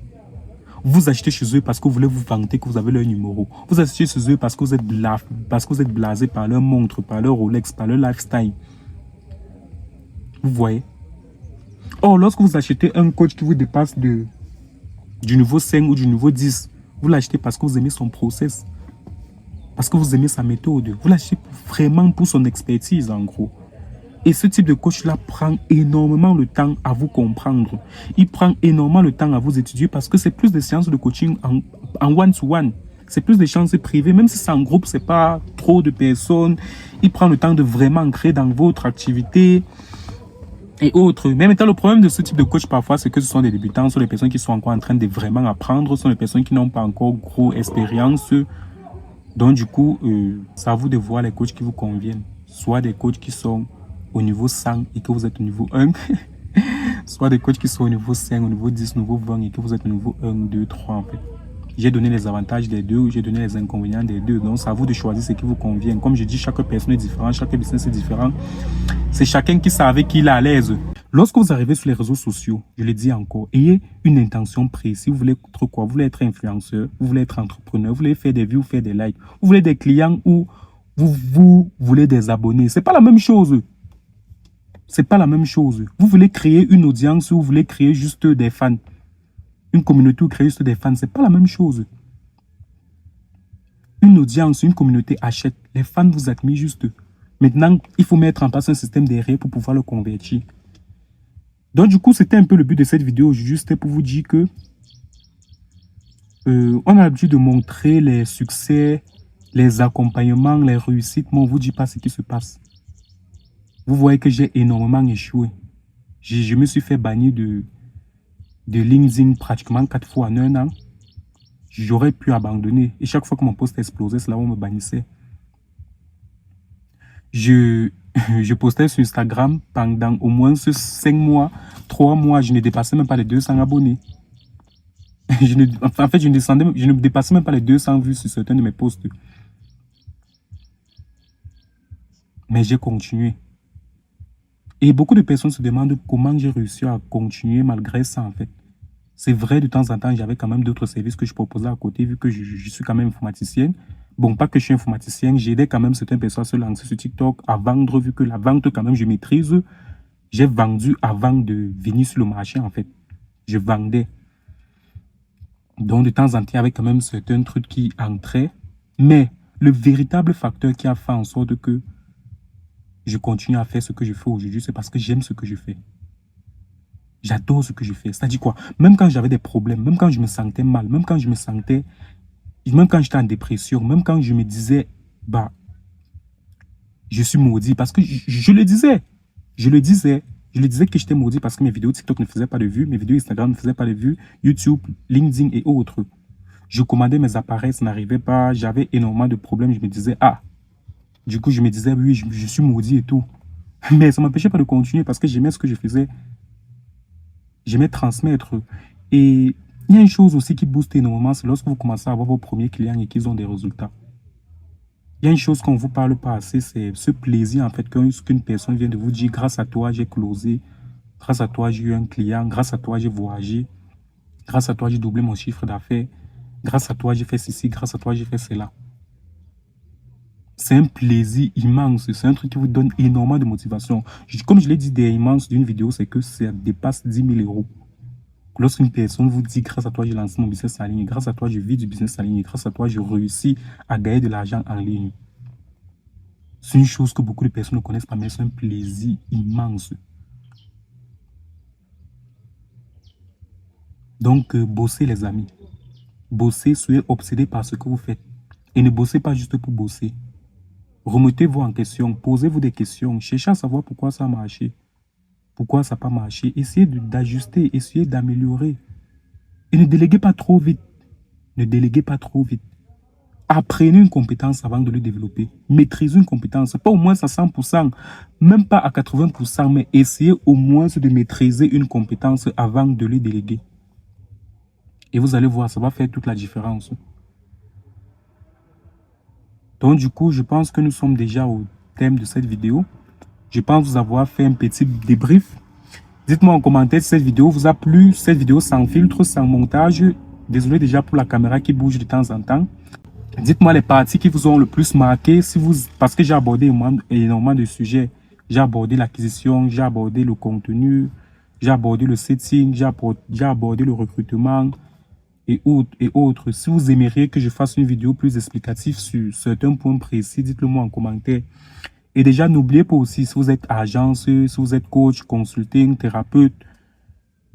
Vous achetez chez eux parce que vous voulez vous vanter que vous avez leur numéro. Vous achetez chez eux parce que vous êtes blasé par leur montre, par leur Rolex, par leur lifestyle. Vous voyez. Or, lorsque vous achetez un coach qui vous dépasse du niveau 5 ou du niveau 10, vous l'achetez parce que vous aimez son process. Parce que vous aimez sa méthode. Vous l'achetez vraiment pour son expertise, en gros. Et ce type de coach-là prend énormément le temps à vous comprendre. Il prend énormément le temps à vous étudier parce que c'est plus des séances de coaching en one-to-one. C'est plus des séances privées. Même si c'est en groupe, c'est pas trop de personnes. Il prend le temps de vraiment ancrer dans votre activité et autres. Mais maintenant, le problème de ce type de coach, parfois, c'est que ce sont des débutants, ce sont des personnes qui sont encore en train de vraiment apprendre, ce sont des personnes qui n'ont pas encore gros expérience. Donc, du coup, c'est à vous de voir les coachs qui vous conviennent. Soit des coachs qui sont au niveau 100 et que vous êtes au niveau 1, soit des coachs qui sont au niveau 5, au niveau 10, au niveau 20 et que vous êtes au niveau 1, 2, 3, en fait. J'ai donné les avantages des deux, j'ai donné les inconvénients des deux. Donc, c'est à vous de choisir ce qui vous convient. Comme je dis, chaque personne est différente, chaque business est différent. C'est chacun qui sait avec qui il est à l'aise. Lorsque vous arrivez sur les réseaux sociaux, je le dis encore, ayez une intention précise. Vous voulez être quoi? Vous voulez être influenceur, vous voulez être entrepreneur, vous voulez faire des vues, faire des likes, vous voulez des clients ou vous voulez des abonnés. C'est pas la même chose. C'est pas la même chose. Vous voulez créer une audience ou vous voulez créer juste des fans. Une communauté ou créer juste des fans, c'est pas la même chose. Une audience, une communauté achète. Les fans vous admirent juste. Maintenant, il faut mettre en place un système derrière pour pouvoir le convertir. Donc, du coup, c'était un peu le but de cette vidéo. Juste pour vous dire que on a l'habitude de montrer les succès, les accompagnements, les réussites, mais on ne vous dit pas ce qui se passe. Vous voyez que j'ai énormément échoué. Je me suis fait bannir de LinkedIn pratiquement 4 fois en 1 an. J'aurais pu abandonner. Et chaque fois que mon post explosait, c'est là où on me bannissait. Je postais sur Instagram pendant au moins 5 mois, 3 mois, je ne dépassais même pas les 200 abonnés. Je ne dépassais même pas les 200 vues sur certains de mes posts. Mais j'ai continué. Et beaucoup de personnes se demandent comment j'ai réussi à continuer malgré ça, en fait. C'est vrai, de temps en temps, j'avais quand même d'autres services que je proposais à côté, vu que je suis quand même informaticienne. Bon, pas que je suis informaticienne, j'aidais quand même certaines personnes à se lancer sur TikTok, à vendre, vu que la vente, quand même, je maîtrise. J'ai vendu avant de venir sur le marché, en fait. Je vendais. Donc, de temps en temps, il y avait quand même certains trucs qui entraient. Mais le véritable facteur qui a fait en sorte que je continue à faire ce que je fais aujourd'hui, c'est parce que j'aime ce que je fais. J'adore ce que je fais. C'est-à-dire quoi? Même quand j'avais des problèmes, même quand je me sentais mal, même quand j'étais en dépression, même quand je me disais, bah, je suis maudit, parce que je le disais. Je le disais. Je le disais que j'étais maudit parce que mes vidéos TikTok ne faisaient pas de vues, mes vidéos Instagram ne faisaient pas de vues, YouTube, LinkedIn et autres. Je commandais mes appareils, ça n'arrivait pas, j'avais énormément de problèmes. Je me disais, ah, du coup, je me disais, oui, je suis maudit et tout. Mais ça ne m'empêchait pas de continuer parce que j'aimais ce que je faisais. J'aimais transmettre. Et il y a une chose aussi qui booste énormément, c'est lorsque vous commencez à avoir vos premiers clients et qu'ils ont des résultats. Il y a une chose qu'on ne vous parle pas assez, c'est ce plaisir en fait qu'une personne vient de vous dire, grâce à toi, j'ai closé, grâce à toi, j'ai eu un client, grâce à toi, j'ai voyagé, grâce à toi, j'ai doublé mon chiffre d'affaires, grâce à toi, j'ai fait ceci, grâce à toi, j'ai fait cela. C'est un plaisir immense, c'est un truc qui vous donne énormément de motivation. Comme je l'ai dit dernièrement d'une vidéo, c'est que ça dépasse 10 000 euros. Lorsqu'une personne vous dit, grâce à toi, j'ai lancé mon business en ligne, grâce à toi, je vis du business en ligne, grâce à toi, je réussis à gagner de l'argent en ligne. C'est une chose que beaucoup de personnes ne connaissent pas, mais c'est un plaisir immense. Donc, bossez les amis. Bossez, soyez obsédés par ce que vous faites. Et ne bossez pas juste pour bosser. Remettez-vous en question, posez-vous des questions, cherchez à savoir pourquoi ça a marché, pourquoi ça n'a pas marché. Essayez d'ajuster, essayez d'améliorer. Et ne déléguez pas trop vite. Ne déléguez pas trop vite. Apprenez une compétence avant de le développer. Maîtrisez une compétence, pas au moins à 100%, même pas à 80%, mais essayez au moins de maîtriser une compétence avant de le déléguer. Et vous allez voir, ça va faire toute la différence. Donc du coup, je pense que nous sommes déjà au thème de cette vidéo. Je pense vous avoir fait un petit débrief. Dites-moi en commentaire si cette vidéo vous a plu, cette vidéo sans filtre, sans montage. Désolé déjà pour la caméra qui bouge de temps en temps. Dites-moi les parties qui vous ont le plus marqué, parce que j'ai abordé énormément de sujets. J'ai abordé l'acquisition, j'ai abordé le contenu, j'ai abordé le setting, j'ai abordé le recrutement et autres. Si vous aimeriez que je fasse une vidéo plus explicative sur certains points précis, dites-le moi en commentaire. Et déjà, n'oubliez pas aussi, si vous êtes agence, si vous êtes coach, consulting, thérapeute,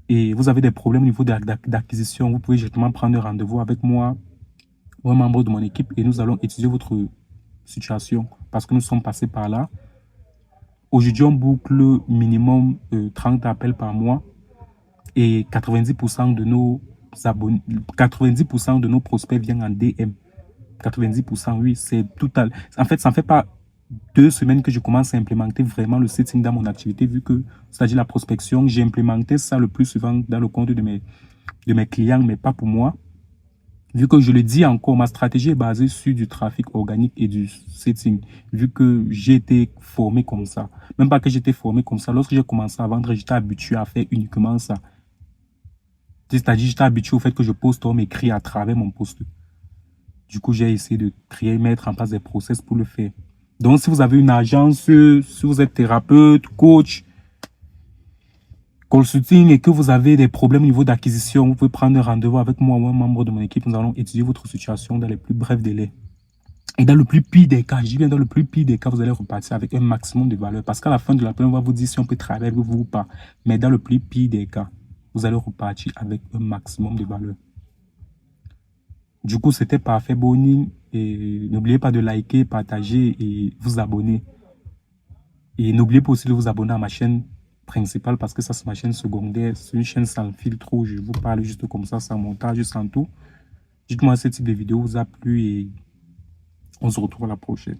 et vous avez des problèmes au niveau d'acquisition, vous pouvez directement prendre rendez-vous avec moi, ou un membre de mon équipe, et nous allons étudier votre situation, parce que nous sommes passés par là. Aujourd'hui, on boucle minimum 30 appels par mois, et 90% de nos abonnés, 90% de nos prospects viennent en DM. 90%, oui, c'est total. En fait, ça ne fait pas 2 semaines que je commence à implémenter vraiment le setting dans mon activité, vu que, c'est-à-dire la prospection, j'ai implémenté ça le plus souvent dans le compte de mes clients, mais pas pour moi. Vu que je le dis encore, ma stratégie est basée sur du trafic organique et du setting, vu que j'ai été formé comme ça. Même pas que j'étais formé comme ça, lorsque j'ai commencé à vendre, j'étais habitué à faire uniquement ça. C'est-à-dire, j'étais habitué au fait que je poste mes écrit à travers mon post. Du coup, j'ai essayé de mettre en place des process pour le faire. Donc, si vous avez une agence, si vous êtes thérapeute, coach, consulting et que vous avez des problèmes au niveau d'acquisition, vous pouvez prendre un rendez-vous avec moi ou un membre de mon équipe. Nous allons étudier votre situation dans les plus brefs délais. Et dans le plus pire des cas, je dis bien dans le plus pire des cas, vous allez repartir avec un maximum de valeur. Parce qu'à la fin de l'appel, on va vous dire si on peut travailler avec vous ou pas. Mais dans le plus pire des cas, vous allez repartir avec un maximum de valeur. Du coup, c'était parfait, Boni. Et n'oubliez pas de liker, partager et vous abonner. Et n'oubliez pas aussi de vous abonner à ma chaîne principale parce que ça, c'est ma chaîne secondaire. C'est une chaîne sans filtre où je vous parle juste comme ça, sans montage, sans tout. Dites-moi si ce type de vidéo vous a plu et on se retrouve à la prochaine.